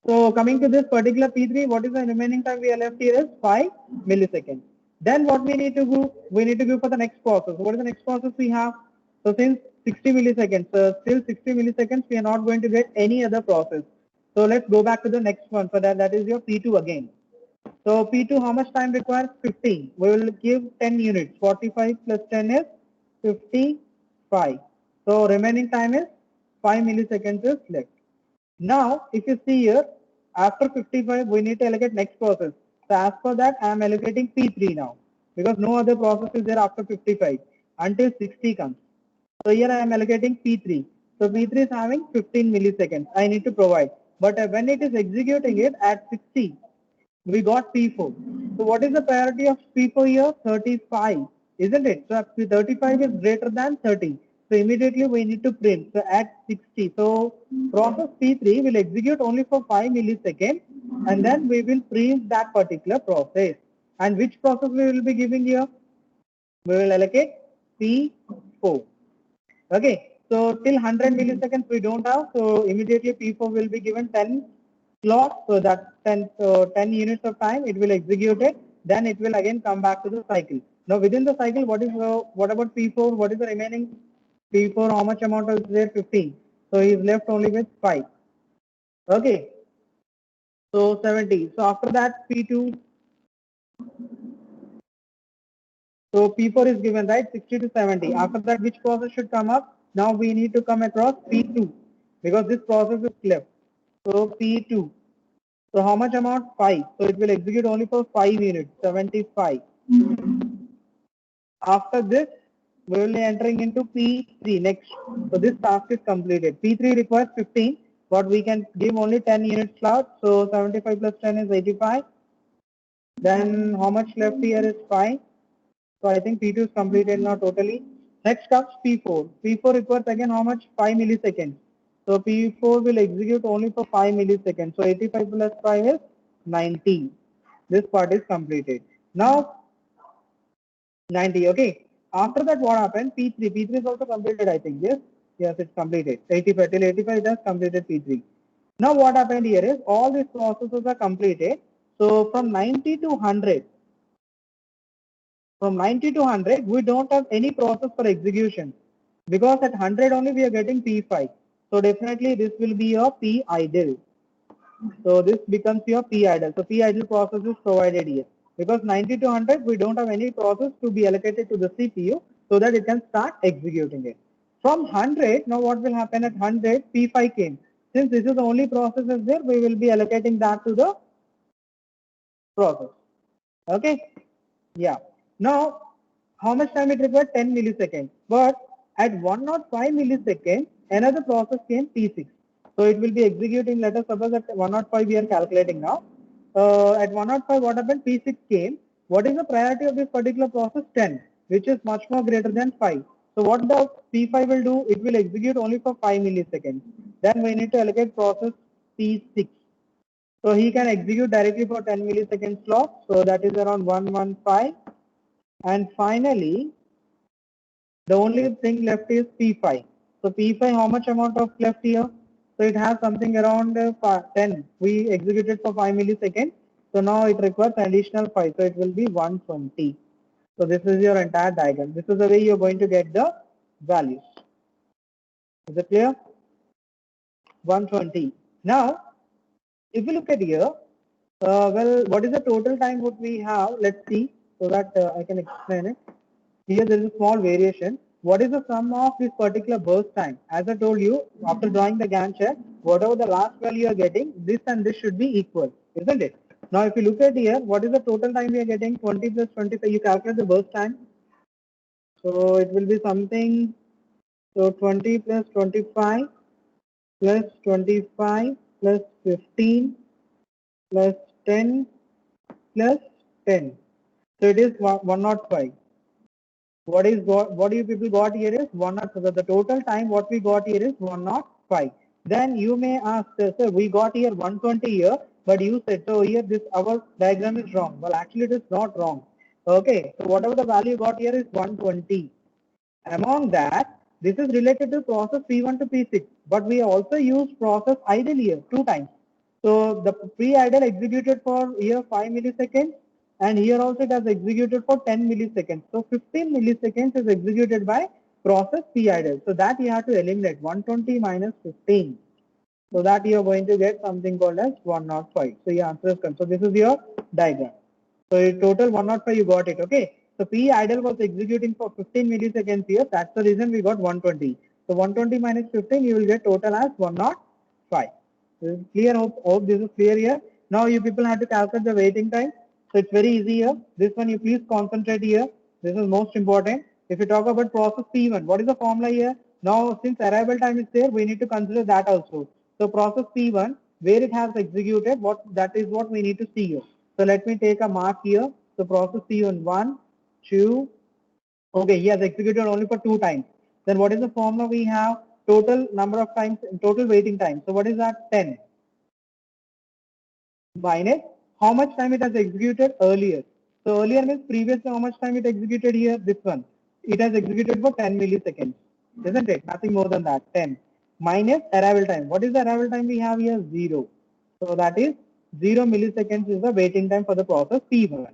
So coming to this particular P3, what is the remaining time we are left here is 5 milliseconds. Then what we need to do? We need to go for the next process. What is the next process we have? So since 60 milliseconds, still 60 milliseconds, we are not going to get any other process. So let's go back to the next one. So that is your P2 again. So P2, how much time requires? 15. We will give 10 units. 45 plus 10 is 55. So remaining time is 5 milliseconds is left. Now, if you see here, after 55, we need to allocate next process. So as for that, I am allocating P3 now because no other process is there after 55 until 60 comes. So here I am allocating P3. So P3 is having 15 milliseconds. I need to provide. But when it is executing it at 60, we got P4. So what is the priority of P4 here? 35, isn't it? So 35 is greater than 30. So immediately we need to print. So at 60. So process P3 will execute only for 5 milliseconds and then we will print that particular process. And which process we will be giving here? We will allocate P4. Okay, so till 100 milliseconds we don't have, so immediately P4 will be given 10 slots, so that 10 units of time it will execute it, then it will again come back to the cycle. Now within the cycle, what about P4? What is the remaining P4? How much amount is there? 15. So he is left only with 5. Okay, so 70. So after that P2. So P4 is given, right, 60 to 70. After that, which process should come up? Now we need to come across P2 because this process is left. So P2. So how much amount? 5. So it will execute only for 5 units, 75. After this, we will be entering into P3 next. So this task is completed. P3 requires 15, but we can give only 10 unit slot. So 75 plus 10 is 85. Then how much left here is 5. So I think P2 is completed now totally. Next comes P4. P4 requires again how much? 5 milliseconds. So P4 will execute only for 5 milliseconds. So 85 plus 5 is 90. This part is completed. Now 90, okay. After that what happened? P3. P3 is also completed, I think. Yes, yes, it's completed. 85 till 85 it has completed P3. Now what happened here is all these processes are completed. So from 90 to 100. From 90 to 100, we don't have any process for execution because at 100 only we are getting P5. So definitely this will be your P idle. So this becomes your P idle. So P idle process is provided here because 90 to 100 we don't have any process to be allocated to the CPU so that it can start executing it. From 100, now what will happen at 100? P5 came. Since this is the only process is there, we will be allocating that to the process. Okay. Yeah. Now, how much time it required? 10 milliseconds. But at 105 milliseconds, another process came P6. So it will be executing, let us suppose at 105 we are calculating now. At 105 what happened? P6 came. What is the priority of this particular process? 10, which is much more greater than 5. So what the P5 will do? It will execute only for 5 milliseconds. Then we need to allocate process P6. So he can execute directly for 10 millisecond slot. So that is around 115. And finally, the only thing left is P5. So P5, how much amount of left here? So it has something around 10. We executed for 5 milliseconds. So now it requires additional 5. So it will be 120. So this is your entire diagram. This is the way you're going to get the values. Is it clear? 120. Now, if you look at here, well, what is the total time what we have? Let's see so that I can explain it. Here there is a small variation. What is the sum of this particular burst time? As I told you, after drawing the Gantt chart, whatever the last value you are getting, this and this should be equal, isn't it? Now, if you look at here, what is the total time we are getting? 20 plus 25. You calculate the burst time. So it will be something. So 20 plus 25 plus 25 plus 15 plus 10 plus 10. So it is 105. What you people got here is 105. The total time what we got here is 105. Then you may ask, sir, we got here 120 here, but you said, so here this our diagram is wrong. Well, actually it is not wrong. Okay, so whatever the value you got here is 120. Among that, this is related to process P1 to P6, but we also use process idle here 2 times. So the pre-idle executed for here 5 milliseconds, and here also it has executed for 10 milliseconds. So 15 milliseconds is executed by process P-idle. So that you have to eliminate 120 minus 15. So that you are going to get something called as 105. So your answer is correct. So this is your diagram. So in total 105 you got it. Okay. So P idle was executing for 15 milliseconds here. That's the reason we got 120. So 120 minus 15 you will get total as 105. This is clear. Hope this is clear here. Now you people have to calculate the waiting time. So it's very easy here. This one you please concentrate here. This is most important. If you talk about process P1, what is the formula here? Now since arrival time is there, we need to consider that also. So process P1, where it has executed, what that is what we need to see here. So let me take a mark here. So process P1, 1, 2. Okay, he has executed only for 2 times. Then what is the formula we have? Total number of times, total waiting time. So what is that? 10 minus how much time it has executed earlier. So earlier means previously how much time it executed here? This one. It has executed for 10 milliseconds. Isn't it? Nothing more than that. 10 minus arrival time. What is the arrival time we have here? 0. So that is 0 milliseconds is the waiting time for the process P1.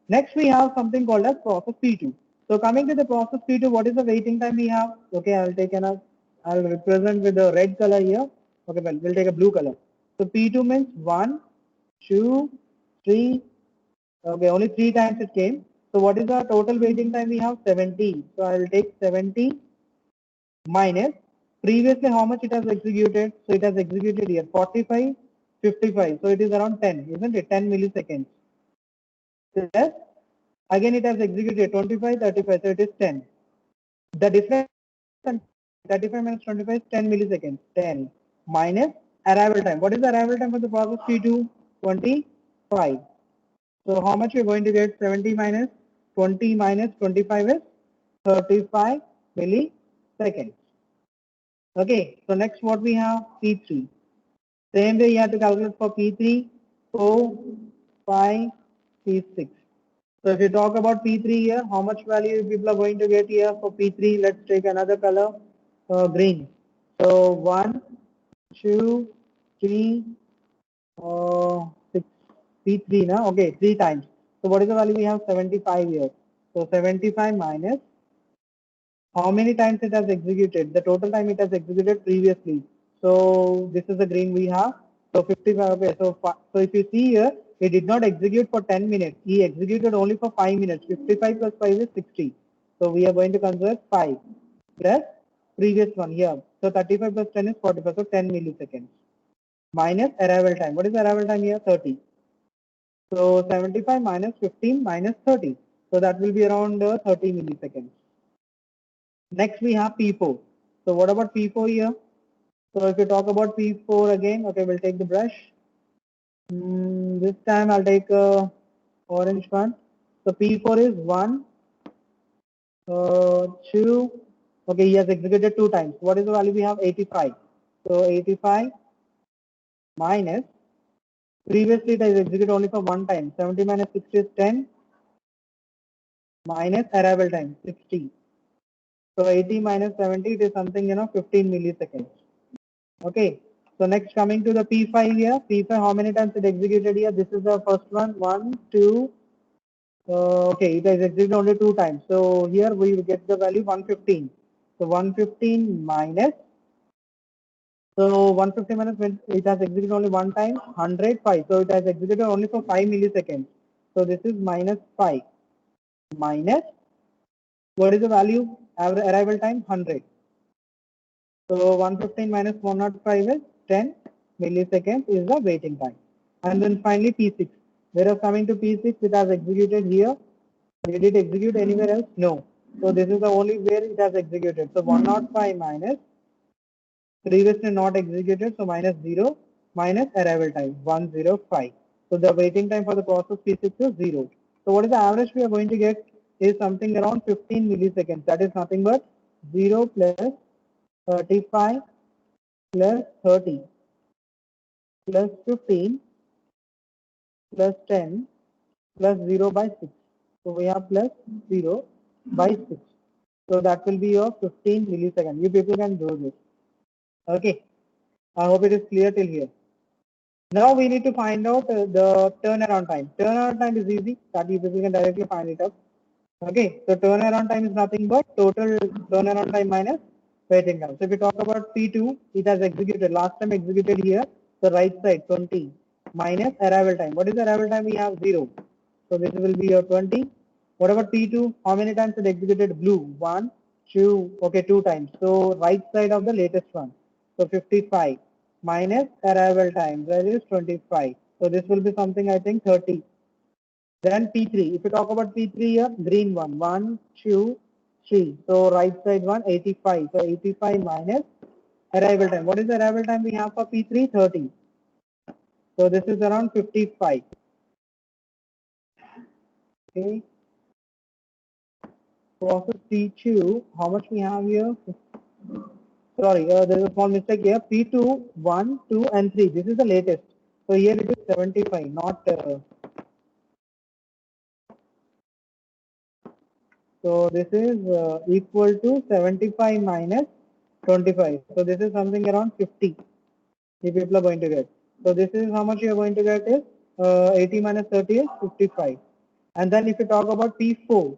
Next we have something called as process P2. So coming to the process P2, what is the waiting time we have? Okay, I'll represent with the red color here. Okay, well, we'll take a blue color. So P2 means 1, 2, 3. Okay, only 3 times it came. So what is the total waiting time we have? 70. So I will take 70 minus previously how much it has executed. So it has executed here 45, 55. So it is around 10, isn't it? 10 milliseconds. Plus again it has executed 25, 35. So it is 10. The difference 35 minus 25 is 10 milliseconds. 10 minus arrival time. What is the arrival time for the process P2? 25. So how much you're going to get? 70 minus 20 minus 25 is 35 milliseconds. Okay, so next what we have? P3. Same way you have to calculate for P3, 4, 5, P6. So if you talk about P3 here, how much value people are going to get here for P3? Let's take another color, green. So 1, 2, 3, 6, P3 now. Okay, 3 times. So what is the value we have? 75 here. So 75 minus how many times it has executed, the total time it has executed previously. So this is the green we have. So 55. Okay, so if you see here, he did not execute for 10 minutes. He executed only for 5 minutes. 55 plus 5 is 60. So we are going to consider 5 plus previous one here. So 35 plus 10 is 45. So 10 milliseconds minus arrival time. What is the arrival time here? 30. So 75 minus 15 minus 30. So that will be around 30 milliseconds. Next we have P4. So what about P4 here? So if you talk about P4 again, okay, we'll take the brush. This time I'll take a orange one. So P4 is 1, 2. Okay, he has executed 2 times. What is the value we have? 85. So 85 minus previously it has executed only for 1 time. 70 minus 60 is 10 minus arrival time 60. So 80 minus 70 it is something 15 milliseconds. Okay, so next coming to the P5 here. P5 how many times it executed here? This is the first one. 1, 2. Okay, it has executed only 2 times. So here we will get the value 115. So 115 minus. So 150 minus it has executed only 1 time. 105. So it has executed only for 5 milliseconds. So this is minus 5 minus. What is the value? Arrival time 100. So 115 minus 105 is 10 milliseconds is the waiting time. And then finally P6. Whereas coming to P6, it has executed here. Did it execute anywhere else? No. So this is the only where it has executed. So 105 minus previously not executed, so minus 0 minus arrival time 105. So the waiting time for the process P6 is 0. So what is the average we are going to get is something around 15 milliseconds. That is nothing but 0 plus 35 plus 30 plus 15 plus 10 plus 0 by 6. So we have plus 0 by 6. So that will be your 15 milliseconds. You people can do this. Okay. I hope it is clear till here. Now we need to find out the turnaround time. Turnaround time is easy. That you people can directly find it up. Okay. So turnaround time is nothing but total turnaround time minus waiting time. So if we talk about P2, it has executed. Last time executed here, the right side 20 minus arrival time. What is the arrival time? We have 0. So this will be your 20. What about P2? How many times it executed? Blue. 1, 2, okay, 2 times. So right side of the latest one. So 55 minus arrival time. That is 25. So this will be something I think 30. Then P3. If you talk about P3 here, green one. 1, 2, 3. So right side one, 85. So 85 minus arrival time. What is the arrival time we have for P3? 30. So this is around 55. Okay. Process P2, how much we have here? Sorry, there is a small mistake here. P2, 1, 2, and 3. This is the latest. So here it is 75, not. So this is equal to 75 minus 25. So this is something around 50. You people are going to get. So this is how much you are going to get is 80 minus 30 is 55. And then if you talk about P4,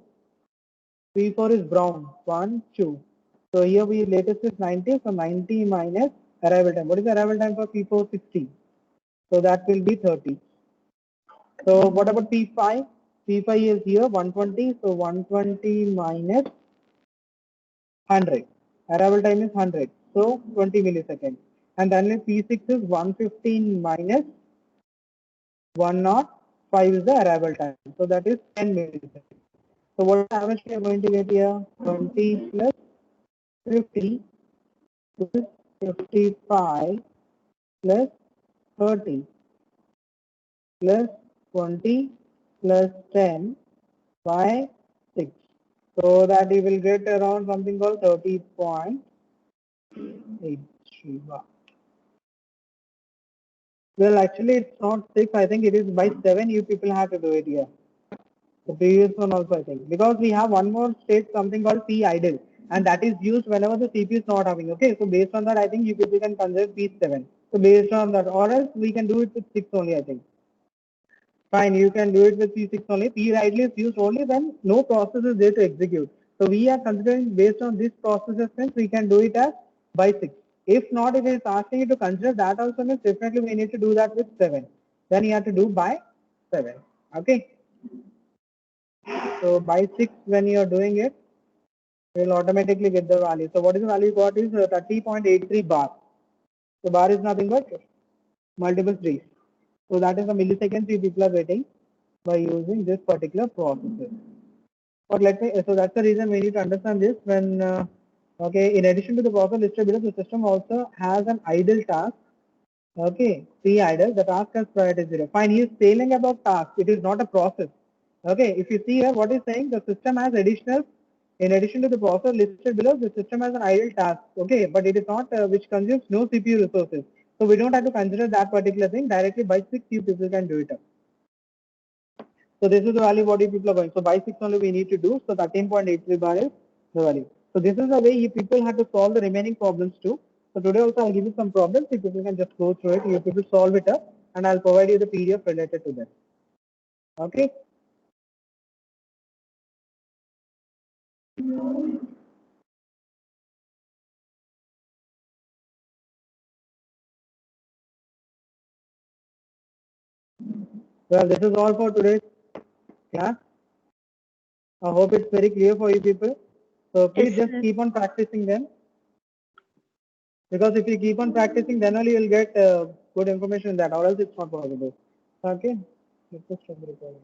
P4 is brown, 1, 2. So here we latest is 90, so 90 minus arrival time. What is the arrival time for P4? 60. So that will be 30. So what about P5? P5 is here 120, so 120 minus 100. Arrival time is 100, so 20 milliseconds. And then P6 is 115 minus 105 is the arrival time. So that is 10 milliseconds. So what damage we are going to get here? 20 plus 50 plus 55 plus 30 plus 20 plus 10 by 6. So that you will get around something called 30.8. Well, actually, it's not 6. I think it is by 7. You people have to do it here. The previous one also, I think. Because we have one more state, something called P idle. And that is used whenever the CPU is not having. Okay. So based on that, I think you people can consider P7. So based on that, or else we can do it with 6 only, I think. Fine, you can do it with P6 only. P idle is used only when no process is there to execute. So we are considering based on this process sense, we can do it as by 6. If not, if it is asking you to consider that also means definitely we need to do that with 7. Then you have to do by 7. Okay. So by 6 when you are doing it, you will automatically get the value. So what is the value you got is 30.83 bar. So bar is nothing but multiple 3s. So that is the milliseconds you people are getting by using this particular processor. But let me, so that's the reason we need to understand this when, okay, in addition to the process listed below, the system also has an idle task. Okay, P idle, the task has priority 0. Fine, he is telling about task, it is not a process. Okay, if you see here, what is saying, the system has additional, in addition to the process listed below, the system has an idle task. Okay, but it is not, which consumes no CPU resources. So we don't have to consider that particular thing. Directly by 6, you people can do it up. So this is the value what you people are going. So by 6 only we need to do. So 13.83 bar is the value. So this is the way you people have to solve the remaining problems too. So today also I'll give you some problems. You people can just go through it. You people solve it up and I'll provide you the PDF related to that. Okay. Well, this is all for today's class. I hope it's very clear for you people. So please just keep on practicing them. Because if you keep on practicing, then only you'll get good information in that, or else it's not possible. Okay? Let's just stop the recording.